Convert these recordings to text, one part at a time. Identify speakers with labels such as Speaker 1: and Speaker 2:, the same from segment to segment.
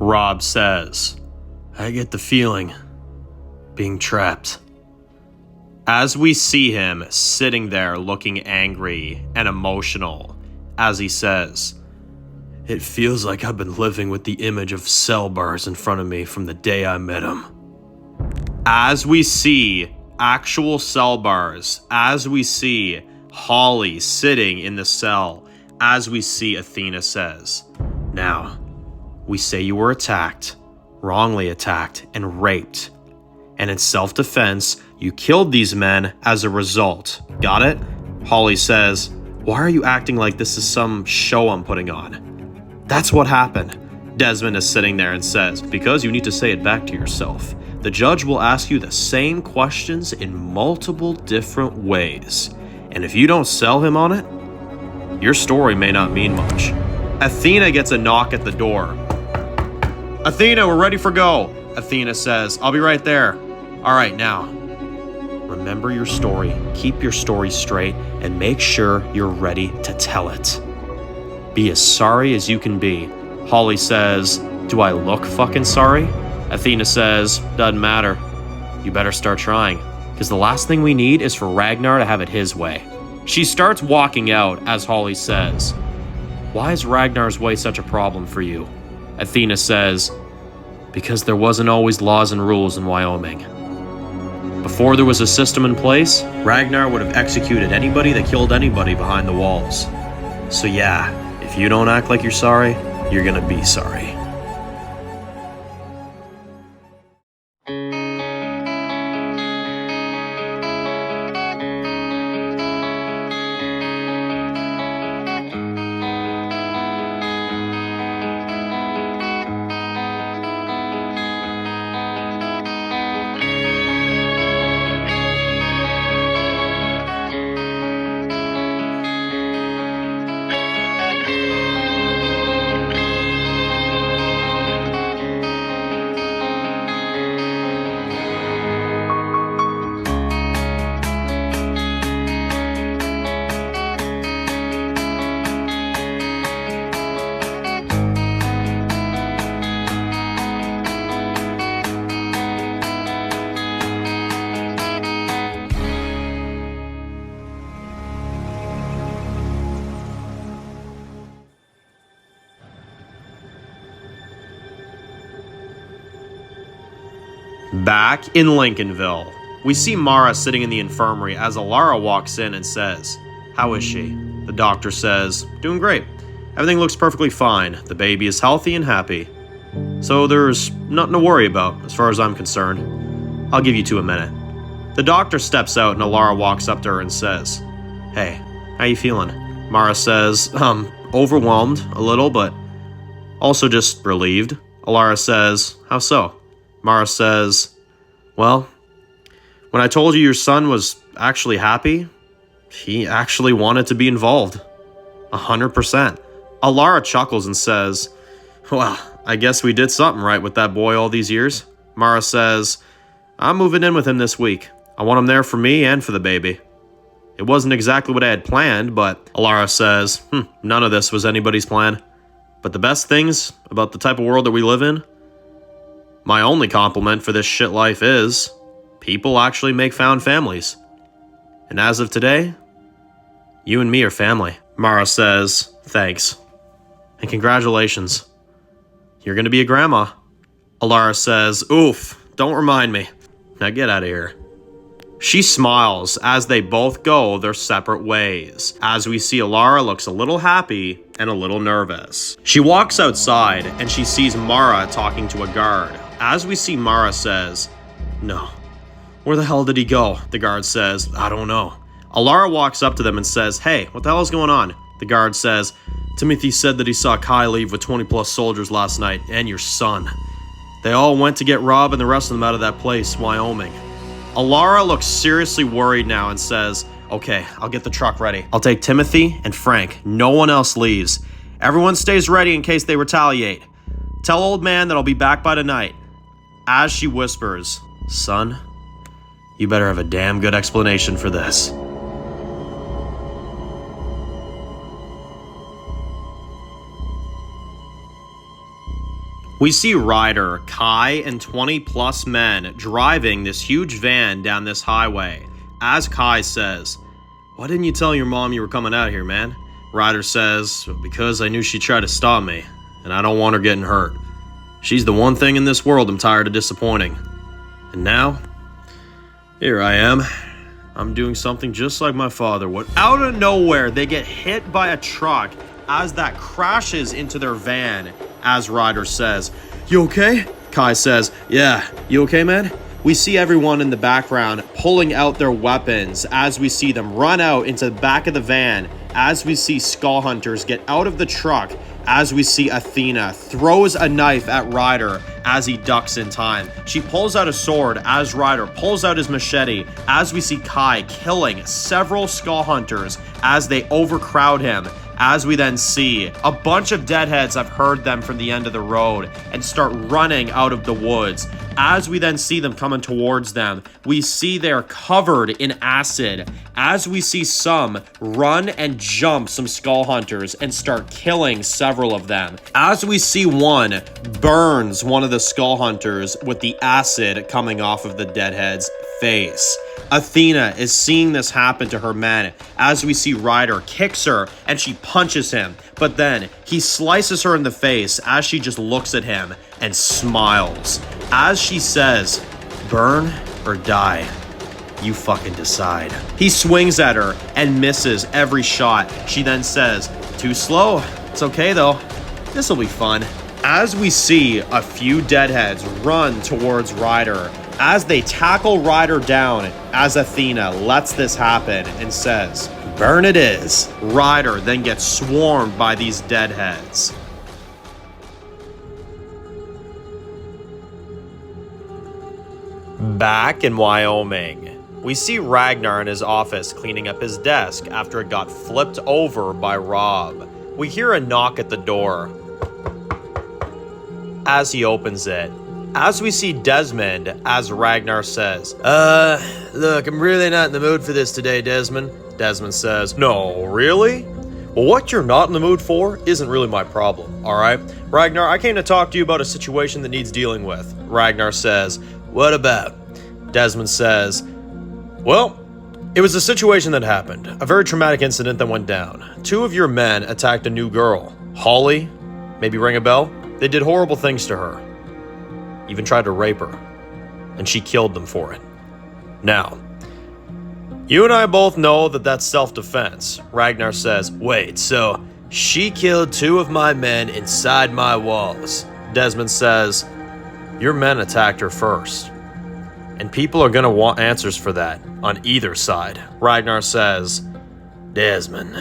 Speaker 1: Rob says, "I get the feeling being trapped." As we see him sitting there looking angry and emotional, as he says, "It feels like I've been living with the image of cell bars in front of me from the day I met him." As we see actual cell bars, as we see Holly sitting in the cell, as we see Athena says, "Now, we say you were attacked, wrongly attacked, and raped. And in self-defense, you killed these men as a result. Got it?" Holly says, "Why are you acting like this is some show I'm putting on?" "That's what happened." Desmond is sitting there and says, "Because you need to say it back to yourself. The judge will ask you the same questions in multiple different ways. And if you don't sell him on it, your story may not mean much." Athena gets a knock at the door. "Athena, we're ready for go." Athena says, "I'll be right there." "All right, now, remember your story, keep your story straight, and make sure you're ready to tell it. Be as sorry as you can be." Holly says, "Do I look fucking sorry?" Athena says, "Doesn't matter. You better start trying, because the last thing we need is for Ragnar to have it his way." She starts walking out as Holly says, "Why is Ragnar's way such a problem for you?" Athena says, "Because there wasn't always laws and rules in Wyoming. Before there was a system in place, Ragnar would have executed anybody that killed anybody behind the walls. So yeah, if you don't act like you're sorry, you're gonna be sorry." Back in Lincolnville, we see Mara sitting in the infirmary as Elara walks in and says, "How is she?" The doctor says, "Doing great. Everything looks perfectly fine. The baby is healthy and happy. So there's nothing to worry about as far as I'm concerned. I'll give you 2 minutes." The doctor steps out and Elara walks up to her and says, "Hey, how you feeling?" Mara says, "Overwhelmed a little, but also just relieved." Elara says, "How so?" Mara says, "Well, when I told you your son was actually happy, he actually wanted to be involved. 100%. Elara chuckles and says, "Well, I guess we did something right with that boy all these years." Mara says, "I'm moving in with him this week. I want him there for me and for the baby." It wasn't exactly what I had planned, but Elara says, "None of this was anybody's plan. But the best things about the type of world that we live in, my only compliment for this shit life is, people actually make found families. And as of today, you and me are family." Mara says, "Thanks. And congratulations. You're gonna be a grandma." Elara says, "Oof, don't remind me. Now get out of here." She smiles as they both go their separate ways, as we see Elara looks a little happy and a little nervous. She walks outside and she sees Mara talking to a guard. As we see Mara says, "No. Where the hell did he go?" The guard says, "I don't know." Elara walks up to them and says, "Hey, what the hell is going on?" The guard says, "Timothy said that he saw Kai leave with 20 plus soldiers last night, and your son. They all went to get Rob and the rest of them out of that place, Wyoming." Elara looks seriously worried now and says, "Okay, I'll get the truck ready. I'll take Timothy and Frank. No one else leaves. Everyone stays ready in case they retaliate. Tell old man that I'll be back by tonight." As she whispers, "Son, you better have a damn good explanation for this." We see Ryder, Kai, and 20 plus men driving this huge van down this highway. As Kai says, "Why didn't you tell your mom you were coming out here, man?" Ryder says, "Because I knew she'd try to stop me, and I don't want her getting hurt. She's the one thing in this world I'm tired of disappointing. And now, here I am. I'm doing something just like my father would." Out of nowhere, they get hit by a truck as that crashes into their van. As Ryder says, "You okay?" Kai says, "Yeah, you okay, man?" We see everyone in the background pulling out their weapons as we see them run out into the back of the van, as we see Skull Hunters get out of the truck, as we see Athena throws a knife at Ryder as he ducks in time. She pulls out a sword as Ryder pulls out his machete, as we see Kai killing several Skull Hunters as they overcrowd him. As we then see a bunch of deadheads have heard them from the end of the road and start running out of the woods. As we then see them coming towards them, we see they're covered in acid. As we see some run and jump some Skull Hunters and start killing several of them. As we see one burns one of the Skull Hunters with the acid coming off of the deadhead's face. Athena is seeing this happen to her men as we see Ryder kicks her and she punches him, but then he slices her in the face as she just looks at him and smiles. As she says, "Burn or die, you fucking decide." He swings at her and misses every shot. She then says, "Too slow. It's okay though. This'll be fun." As we see a few deadheads run towards Ryder, as they tackle Ryder down, as Athena lets this happen and says, "Burn it is." Ryder then gets swarmed by these deadheads. Back in Wyoming, we see Ragnar in his office cleaning up his desk after it got flipped over by Rob. We hear a knock at the door. As he opens it, as we see Desmond, as Ragnar says, Look, I'm really not in the mood for this today, Desmond." Desmond says, "No, really? Well, what you're not in the mood for isn't really my problem, alright? Ragnar, I came to talk to you about a situation that needs dealing with." Ragnar says, "What about?" Desmond says, "Well, it was a situation that happened. A very traumatic incident that went down. 2 of your men attacked a new girl. Holly, maybe ring a bell? They did horrible things to her. Even tried to rape her. And she killed them for it. Now, you and I both know that that's self-defense." Ragnar says, "Wait, so she killed 2 of my men inside my walls?" Desmond says, "Your men attacked her first. And people are gonna want answers for that on either side." Ragnar says, "Desmond,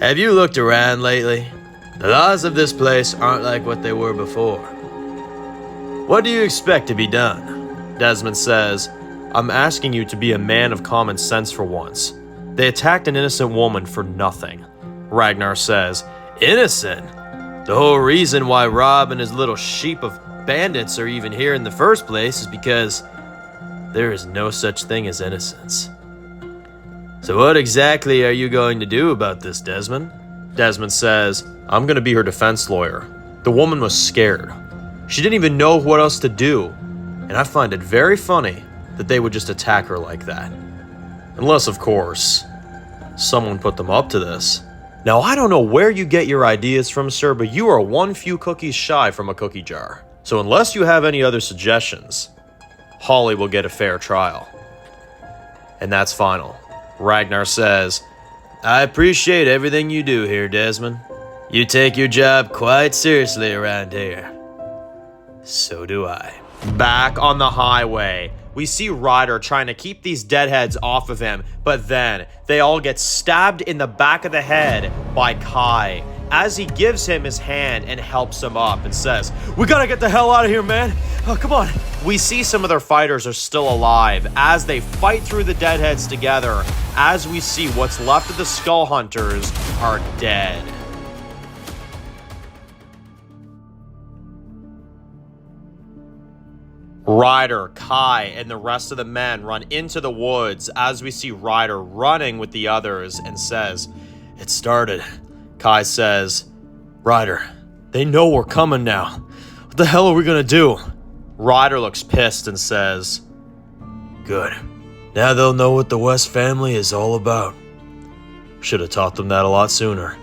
Speaker 1: have you looked around lately? The laws of this place aren't like what they were before. What do you expect to be done?" Desmond says, "I'm asking you to be a man of common sense for once. They attacked an innocent woman for nothing." Ragnar says, "Innocent? The whole reason why Rob and his little sheep of bandits are even here in the first place is because there is no such thing as innocence. So what exactly are you going to do about this, Desmond?" Desmond says, "I'm going to be her defense lawyer. The woman was scared. She didn't even know what else to do, and I find it very funny that they would just attack her like that. Unless, of course, someone put them up to this. Now, I don't know where you get your ideas from, sir, but you are one few cookies shy from a cookie jar. So unless you have any other suggestions, Holly will get a fair trial." And that's final. Ragnar says, "I appreciate everything you do here, Desmond. You take your job quite seriously around here. So do I." Back on the highway, we see Ryder trying to keep these deadheads off of him, but then they all get stabbed in the back of the head by Kai as he gives him his hand and helps him up and says, "We gotta get the hell out of here, man. Oh, come on." We see some of their fighters are still alive as they fight through the deadheads together, as we see what's left of the Skull Hunters are dead. Ryder, Kai, and the rest of the men run into the woods as we see Ryder running with the others and says, "It started." Kai says, "Ryder, they know we're coming now. What the hell are we gonna do? Ryder looks pissed and says, Good. Now they'll know what the West family is all about. Should have taught them that a lot sooner.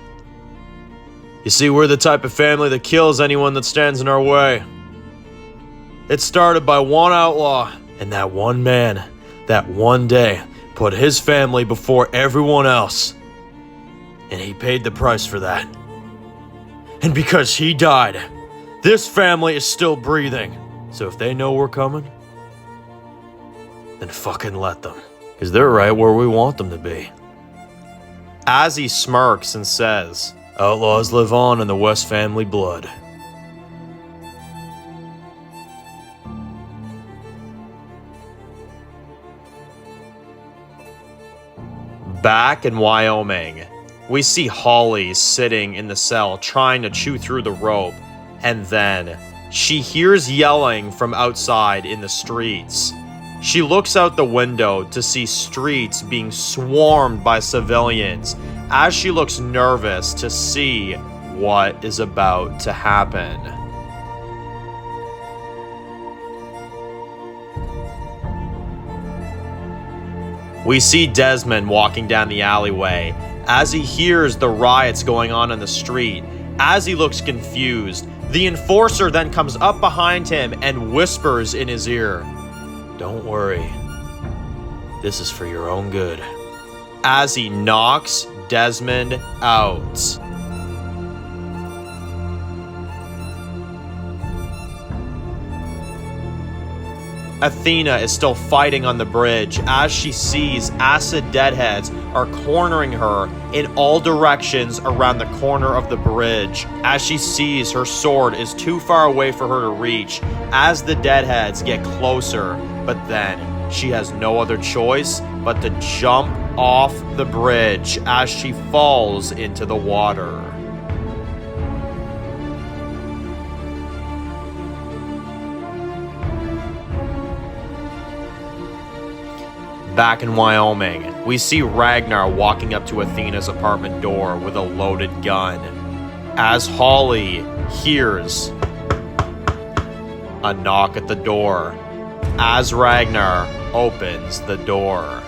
Speaker 1: You see, we're the type of family that kills anyone that stands in our way. It started by one outlaw, and that one man, that one day, put his family before everyone else. And he paid the price for that. And because he died, this family is still breathing. So if they know we're coming, then fucking let them. Because they're right where we want them to be. As he smirks and says, Outlaws live on in the West family blood. Back in Wyoming, we see Holly sitting in the cell trying to chew through the rope, and then she hears yelling from outside in the streets. She looks out the window to see streets being swarmed by civilians as she looks nervous to see what is about to happen. We see Desmond walking down the alleyway as he hears the riots going on in the street. As he looks confused, the enforcer then comes up behind him and whispers in his ear, Don't worry, this is for your own good. As he knocks Desmond out. Athena is still fighting on the bridge as she sees acid deadheads are cornering her in all directions around the corner of the bridge. As she sees her sword is too far away for her to reach as the deadheads get closer, but then she has no other choice but to jump off the bridge as she falls into the water. Back in Wyoming, we see Ragnar walking up to Athena's apartment door with a loaded gun. As Holly hears a knock at the door, as Ragnar opens the door.